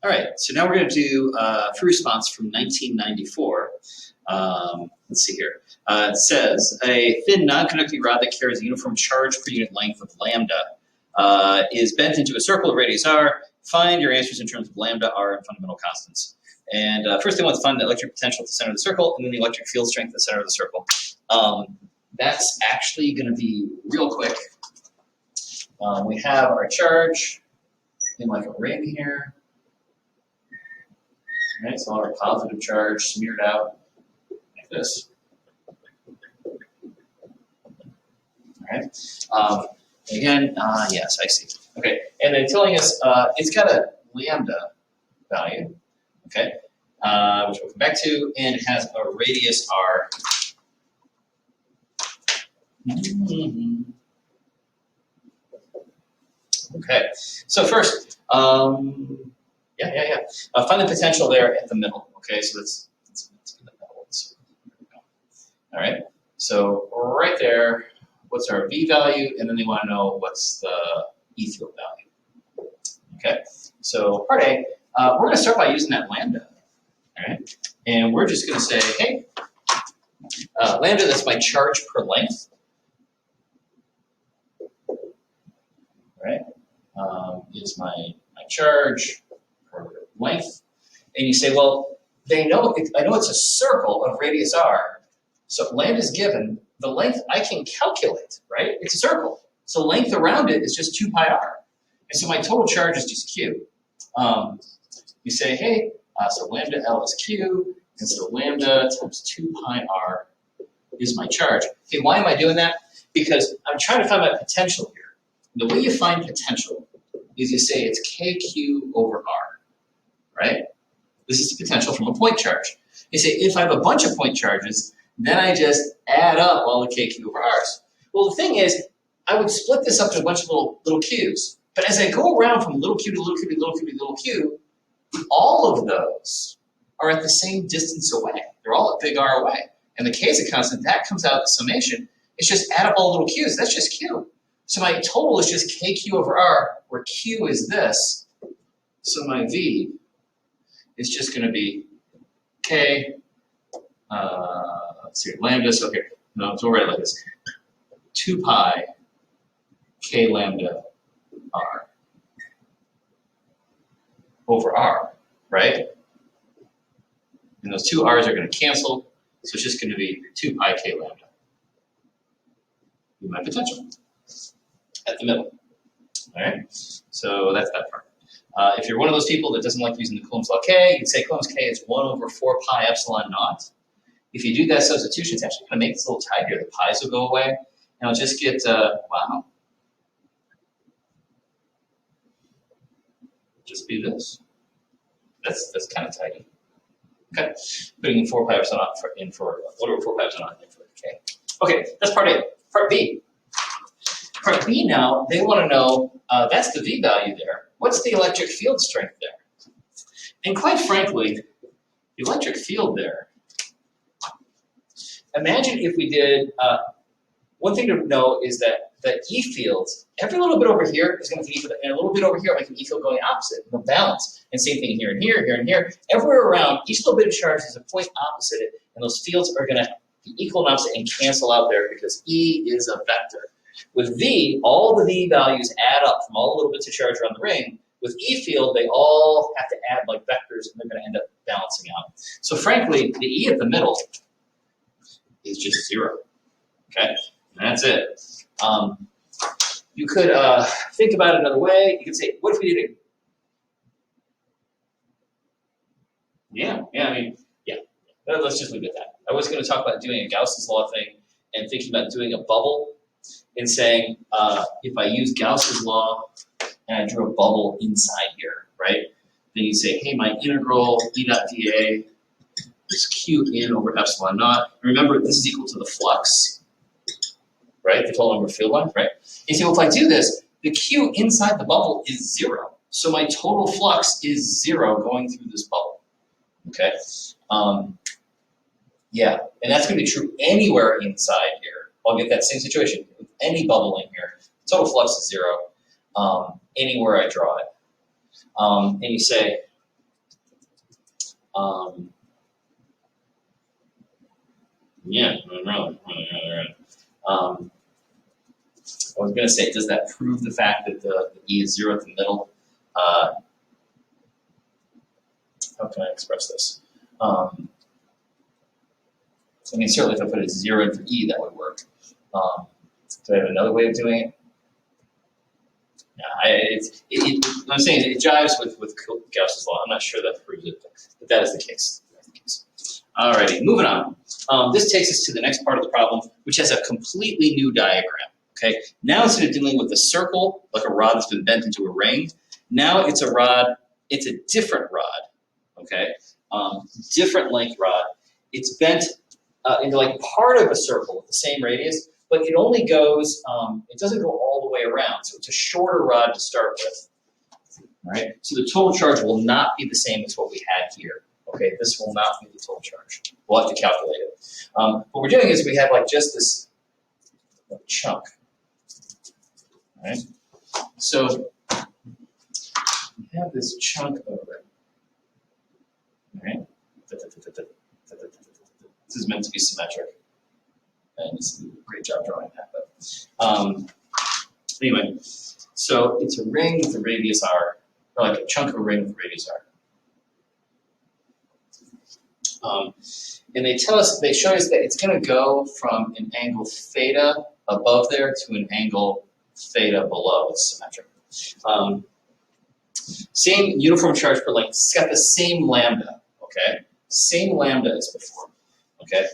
All right, so now we're going to do free response from 1994. Let's see here. It says, a thin non-conducting rod that carries a uniform charge per unit length of lambda is bent into a circle of radius r. Find your answers in terms of lambda, r, and fundamental constants. And first they want to find the electric potential at the center of the circle, and then the electric field strength at the center of the circle. That's actually going to be real quick. We have our charge in like a ring here. Right, so our positive charge smeared out like this. All right. Again, yes, I see. Okay, and then telling us it's got a lambda value, okay, which we'll come back to, and it has a radius r. Okay, so first, find the potential there at the middle. Okay, so let's in the middle. All right, so right there, what's our V value? And then they want to know what's the E field value. Okay, so part A, we're going to start by using that lambda. All right, and we're just going to say, hey, lambda, that's my charge per length. Right, is my charge per length. And you say, well, I know it's a circle of radius r. So lambda is given. The length I can calculate, right? It's a circle. So length around it is just 2 pi r. And so my total charge is just q. You say, hey, so lambda L is q, and so lambda times 2 pi r is my charge. Okay, why am I doing that? Because I'm trying to find my potential here. The way you find potential is you say it's kq over r, right? This is the potential from a point charge. You say, if I have a bunch of point charges, then I just add up all the kq over r's. Well, the thing is, I would split this up to a bunch of little q's. But as I go around from little q to little q to little q to little q, all of those are at the same distance away. They're all at big R away. And the k is a constant. That comes out the summation. It's just add up all the little q's. That's just q. So my total is just kq over r, where q is this. So my v is just going to be k, let's see, lambda, so here, no, so we'll write it like this. 2 pi k lambda r over r, right? And those two r's are going to cancel, so it's just going to be 2 pi k lambda. My potential at the middle. All right, so that's that part. If you're one of those people that doesn't like using the Coulomb's law K, you'd say Coulomb's K is 1 over 4 pi epsilon naught. If you do that substitution, it's actually going to make this a little tight here. The pi's will go away, and I'll just get, wow. Just be this. That's kind of tidy. Okay, putting in 4 pi epsilon naught in for, what over 4 pi epsilon naught in for K. Okay, that's part A. Part B. Part B now, they want to know, that's the V value there. What's the electric field strength there? And quite frankly, the electric field there, imagine if we did, one thing to know is that the E fields, every little bit over here is going to be E field, and a little bit over here will make an E field going opposite, no balance. And same thing here and here, here and here. Everywhere around, each little bit of charge is a point opposite it, and those fields are going to be equal and opposite and cancel out there because E is a vector. With V, all the V values add up from all the little bits of charge around the ring. With E field, they all have to add like vectors, and they're going to end up balancing out. So frankly, the E at the middle is just 0. Okay, and that's it. You could think about it another way. You could say, what if we did it? Yeah. Let's just leave it at that. I was going to talk about doing a Gauss's law thing and thinking about doing a bubble and saying, if I use Gauss's law and I drew a bubble inside here, right? Then you say, hey, my integral E dot dA is Q in over epsilon naught. Remember, this is equal to the flux, right? The total number of field length, right? And so if I do this, the Q inside the bubble is 0. So my total flux is 0 going through this bubble, okay? Yeah, and that's going to be true anywhere inside here. I'll get that same situation with any bubble in here. Total flux is 0 anywhere I draw it. And you say, Yeah, I was going to say, does that prove the fact that the E is 0 at the middle? How can I express this? I mean, certainly if I put a 0 for E, that would work. Do I have another way of doing it? Yeah, I'm saying it jives with Gauss's law. I'm not sure that proves it, but that is the case. Alrighty, moving on. This takes us to the next part of the problem, which has a completely new diagram. Okay, now instead of dealing with a circle, like a rod that's been bent into a ring, now it's a rod. It's a different rod. Okay, different length rod. It's bent into like part of a circle with the same radius, but it only goes. It doesn't go all the way around, so it's a shorter rod to start with. All right, so the total charge will not be the same as what we had here. Okay, this will not be the total charge. We'll have to calculate it. What we're doing is we have like just this chunk. All right, so we have this chunk over. All right, this is meant to be symmetric, and this is a great job drawing that. But anyway, so it's a ring with a radius r, or like a chunk of a ring with a radius r. And they show us that it's going to go from an angle theta above there to an angle theta below. It's symmetric. Same uniform charge per length. It's got the same lambda. Okay, same lambda as before. Okay.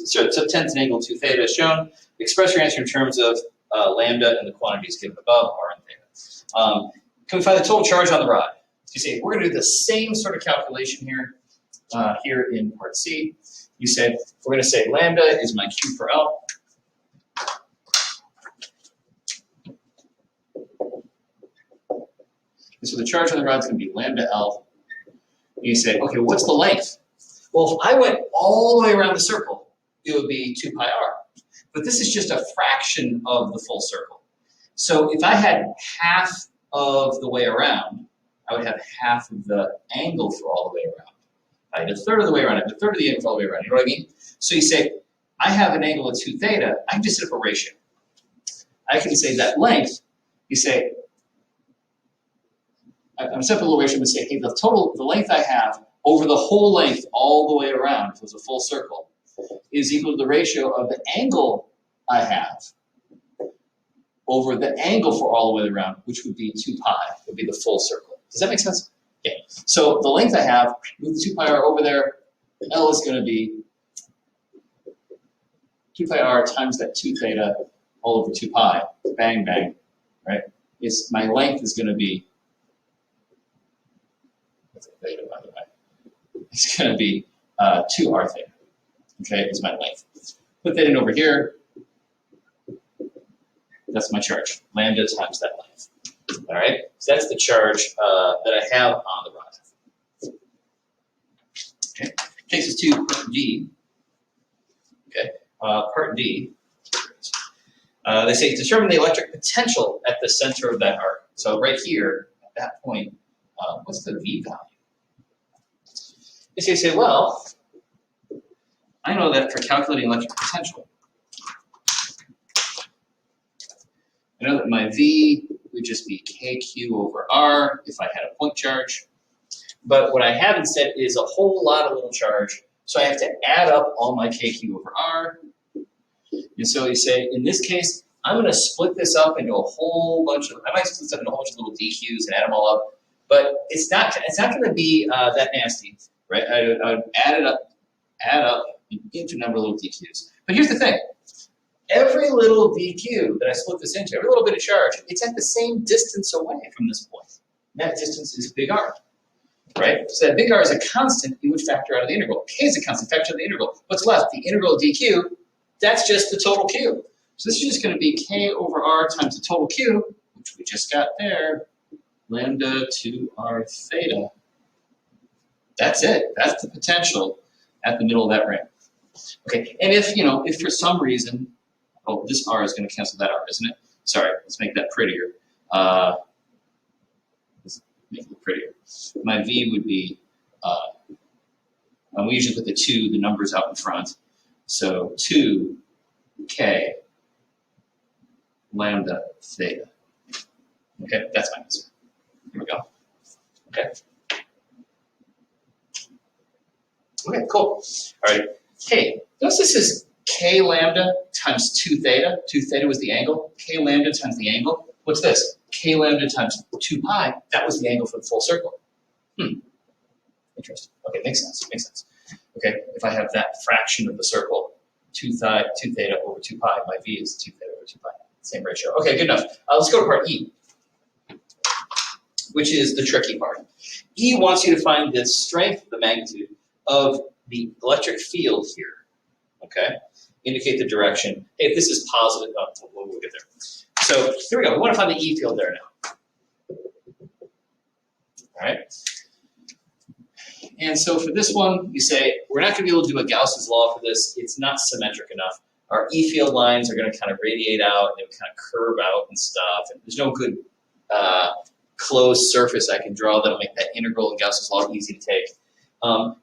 So 10 to the angle 2 theta is shown. Express your answer in terms of lambda and the quantities given above, r and theta. Can we find the total charge on the rod? So you say, we're going to do the same sort of calculation here, here in part C. You said, we're going to say lambda is my Q per L. And so the charge on the rod is going to be lambda L. And you say, okay, what's the length? Well, if I went all the way around the circle, it would be 2 pi r. But this is just a fraction of the full circle. So if I had half of the way around, I would have half of the angle for all the way around. I had a third of the way around, I have a third of the angle for all the way around. You know what I mean? So you say, I have an angle of 2 theta, I can just set up a ratio. I can say that length, you say, I'm setting up a little ratio and say, hey, the length I have over the whole length all the way around, if it was a full circle, is equal to the ratio of the angle I have over the angle for all the way around, which would be 2 pi, would be the full circle. Does that make sense? Yeah. So the length I have, move the 2 pi r over there, L is going to be 2 pi r times that 2 theta all over 2 pi. Bang, bang, right? My length is going to be, that's a theta, by the way. It's going to be 2 r theta, okay, is my length. Put that in over here. That's my charge, lambda times that length. All right, so that's the charge that I have on the rod. Okay, takes us to part D. Okay, part D. They say determine the electric potential at the center of that arc. So right here, at that point, what's the V value? They say, well, I know that for calculating electric potential, I know that my V would just be KQ over R if I had a point charge. But what I have instead is a whole lot of little charge. So I have to add up all my KQ over R. And so you say, in this case, I'm going to split this up into a whole bunch of, I might split this up into a whole bunch of little DQs and add them all up. But it's not going to be that nasty, right? I would add up an infinite number of little DQs. But here's the thing. Every little DQ that I split this into, every little bit of charge, it's at the same distance away from this point. And that distance is big R, right? So that big R is a constant, it would factor out of the integral. K is a constant, factor out of the integral. What's left? The integral of dq, that's just the total Q. So this is just going to be K over R times the total Q, which we just got there, lambda 2R theta. That's it. That's the potential at the middle of that ring. Okay, and if for some reason, oh, this R is going to cancel that R, isn't it? Sorry, let's make that prettier. Let's make it prettier. My V would be and we usually put the numbers out in front. So 2k lambda theta. Okay, that's my answer. Here we go. Okay. Okay, cool. All right. Hey, notice this is k lambda times 2 theta. 2 theta was the angle. K lambda times the angle. What's this? K lambda times 2 pi. That was the angle for the full circle. Interesting. Okay, makes sense. Makes sense. Okay, if I have that fraction of the circle, 2 theta over 2 pi, my v is 2 theta over 2 pi. Same ratio. Okay, good enough. Let's go to part E, which is the tricky part. E wants you to find the strength, the magnitude of the electric field here. Okay, indicate the direction. Hey, if this is positive, we'll get there. So here we go. We want to find the E field there now. All right. And so for this one, you say, we're not going to be able to do a Gauss's law for this. It's not symmetric enough. Our E field lines are going to kind of radiate out, and they would kind of curve out and stuff. And there's no good closed surface I can draw that'll make that integral in Gauss's law easy to take.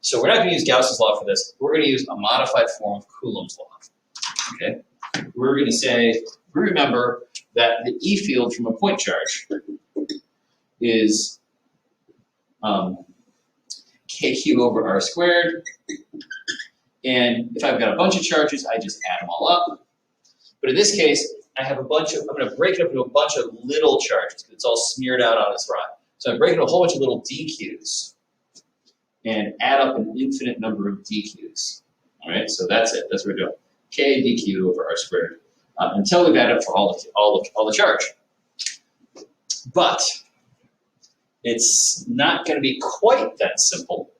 So we're not going to use Gauss's law for this. We're going to use a modified form of Coulomb's law. Okay? We're going to say, remember that the E field from a point charge is kq over r squared. And if I've got a bunch of charges, I just add them all up. But in this case, I have I'm going to break it up into a bunch of little charges because it's all smeared out on this rod. So I'm breaking a whole bunch of little dq's and add up an infinite number of dq's. All right, so that's it. That's what we're doing. K dq over r squared until we've added up for all the charge. But it's not going to be quite that simple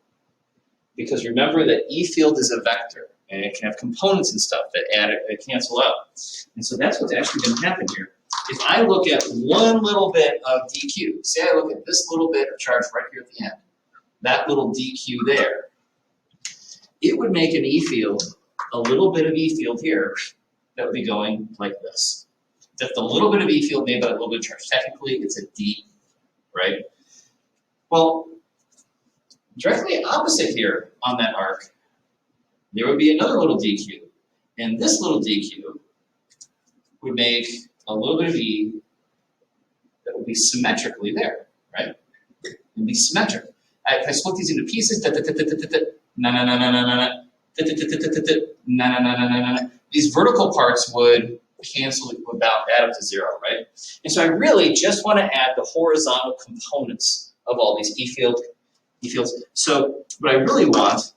because remember that E field is a vector and it can have components and stuff that cancel out. And so that's what's actually going to happen here. If I look at one little bit of dq, say I look at this little bit of charge right here at the end, that little dq there, it would make an E field, a little bit of E field here, that would be going like this. That's the little bit of E field made by a little bit of charge. Technically, it's a D, right? Well, directly opposite here on that arc, there would be another little dq. And this little dq would make a little bit of E that would be symmetrically there, right? It would be symmetric. If I split these into pieces, these vertical parts would cancel, would add up to 0, right? And so I really just want to add the horizontal components of all these E fields. So what I really want,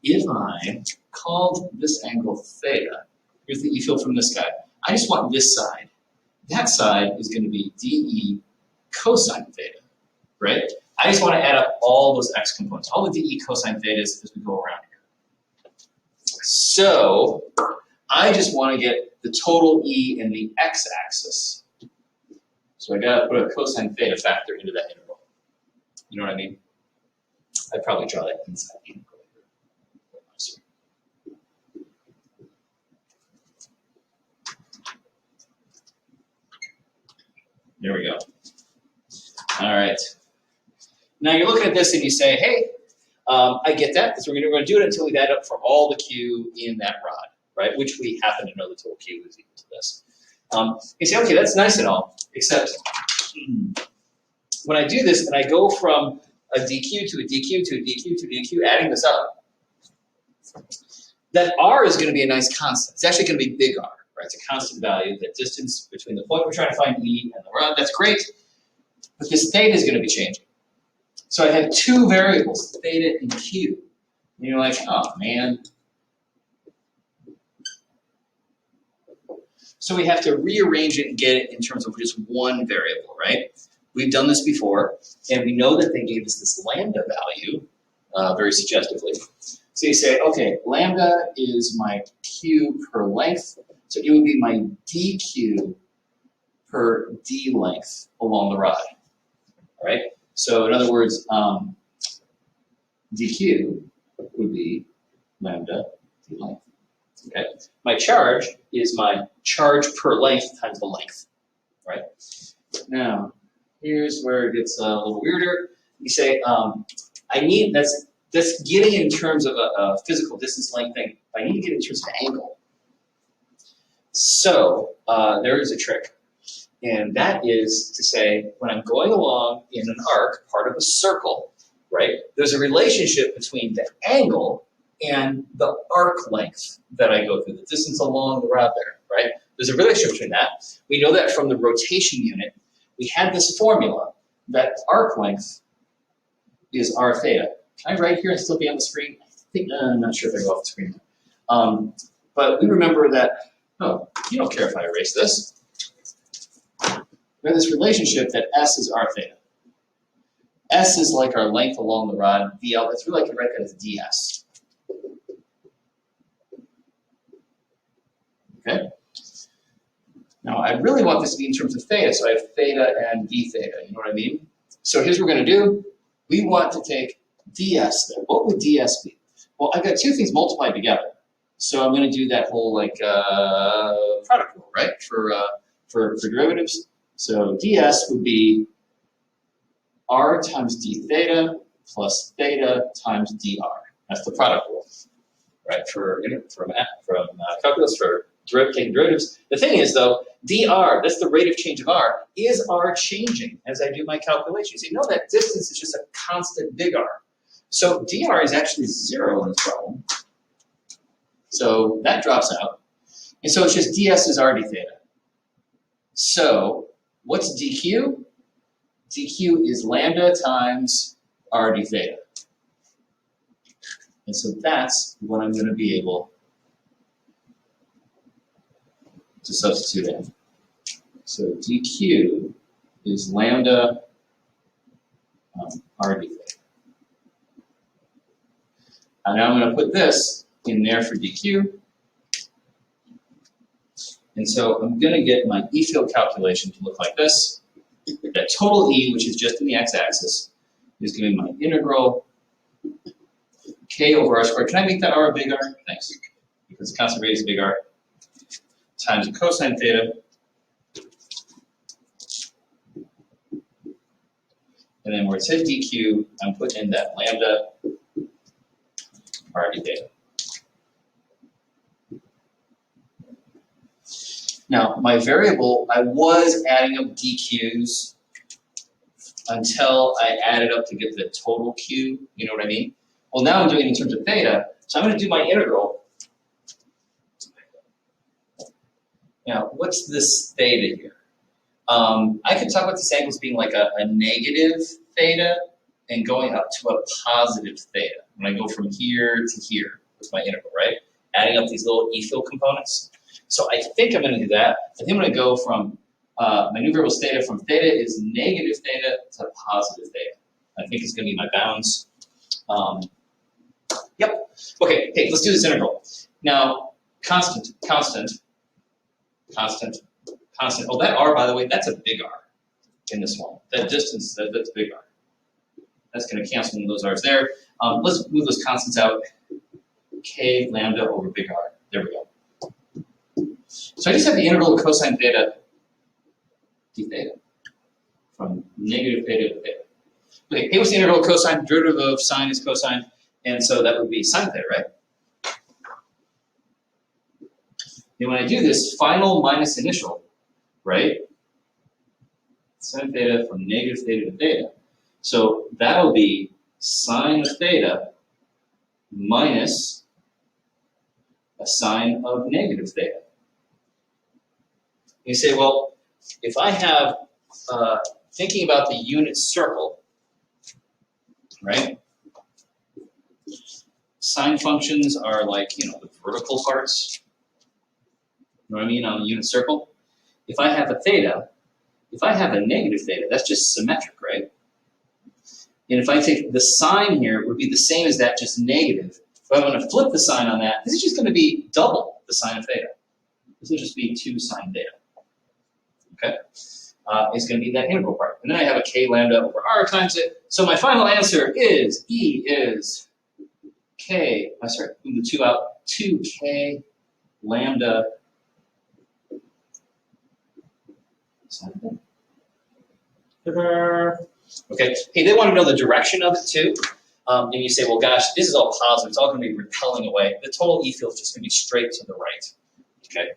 if I called this angle theta, here's the E field from this guy, I just want this side. That side is going to be dE cosine theta, right? I just want to add up all those x components, all the dE cosine thetas as we go around here. So I just want to get the total E in the x-axis. So I got to put a cosine theta factor into that interval. You know what I mean? I'd probably draw that inside the interval here. There we go. All right. Now you're looking at this and you say, hey, I get that because we're going to do it until we've added up for all the Q in that rod, right? Which we happen to know the total Q is equal to this. You say, okay, that's nice and all, except when I do this and I go from a dq to a dq to a dq to a dq, adding this up, that r is going to be a nice constant. It's actually going to be big R, right? It's a constant value. That distance between the point we're trying to find E and the rod, that's great. But this theta is going to be changing. So I have two variables, theta and Q. And you're like, oh, man. So we have to rearrange it and get it in terms of just one variable, right? We've done this before, and we know that they gave us this lambda value very suggestively. So you say, okay, lambda is my Q per length, so it would be my dQ per d length along the rod, all right? So in other words, dq would be lambda d length. Okay. My charge is my charge per length times the length, right? Now, here's where it gets a little weirder. You say, that's getting in terms of a physical distance length thing. I need to get in terms of angle. So there is a trick. And that is to say, when I'm going along in an arc, part of a circle, right, there's a relationship between the angle and the arc length that I go through, the distance along the route there, right? There's a relationship between that. We know that from the rotation unit. We had this formula that arc length is r theta. Can I write here and still be on the screen? I think, I'm not sure if I go off the screen. But we remember that, oh, you don't care if I erase this. We have this relationship that S is r theta. S is like our length along the rod, VL. That's really like you write that as ds. Okay? Now, I really want this to be in terms of theta, so I have theta and d theta. You know what I mean? So here's what we're going to do. We want to take ds there. What would ds be? Well, I've got two things multiplied together. So I'm going to do that whole like product rule, right, for derivatives. So ds would be r times d theta plus theta times dr. That's the product rule, right, from calculus for taking derivatives. The thing is, though, dr, that's the rate of change of r, is r changing as I do my calculations. You know that distance is just a constant big R. So dr is actually 0 in this problem. So that drops out. And so it's just ds is r d theta. So what's dq? dq is lambda times r d theta. And so that's what I'm going to be able to substitute in. So dq is lambda r d theta. And now I'm going to put this in there for dq. And so I'm going to get my E field calculation to look like this. That total E, which is just in the x-axis, is going to be my integral k over r squared. Can I make that r a big R? Thanks. Because the constant rate is big R. Times cosine theta. And then where it says dq, I'm putting in that lambda r d theta. Now, my variable, I was adding up dq's until I added up to get the total q, you know what I mean? Well, now I'm doing it in terms of theta, so I'm going to do my integral. Now, what's this theta here? I could talk about this angle as being like a negative theta and going up to a positive theta. When I go from here to here with my integral, right? Adding up these little E field components. So I think I'm going to do that. I think I'm going to go from my new variable is theta. From theta is negative theta to positive theta. I think it's going to be my bounds. Yep. Okay, hey, let's do this integral. Now, constant. Oh, that R, by the way, that's a big R in this one. That distance, that's big R. That's going to cancel one of those R's there. Let's move those constants out. K lambda over big R. There we go. So I just have the integral of cosine theta d theta from negative theta to theta. Okay, hey, what's the integral of cosine? Derivative of sine is cosine, and so that would be sine theta, right? And when I do this, final minus initial, right? Sine theta from negative theta to theta. So that'll be sine of theta minus a sine of negative theta. You say, well, if I have, thinking about the unit circle, right? Sine functions are like, the vertical parts. You know what I mean, on the unit circle? If I have a theta, if I have a negative theta, that's just symmetric, right? And if I take the sign here, it would be the same as that, just negative. But I'm going to flip the sign on that. This is just going to be double the sine of theta. This will just be 2 sine theta. Okay? It's going to be that integral part. And then I have a k lambda over r times it. So my final answer is E is k, move the 2 out, 2k lambda sine theta. Okay. Hey, they want to know the direction of it too. And you say, well, gosh, this is all positive. It's all going to be repelling away. The total E field is just going to be straight to the right. Okay.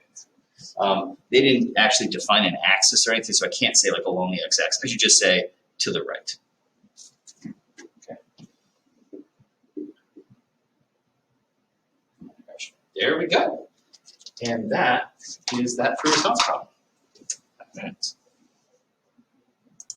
They didn't actually define an axis or anything, so I can't say like along the x-axis. I should just say to the right. Okay. There we go. And that is that free response problem.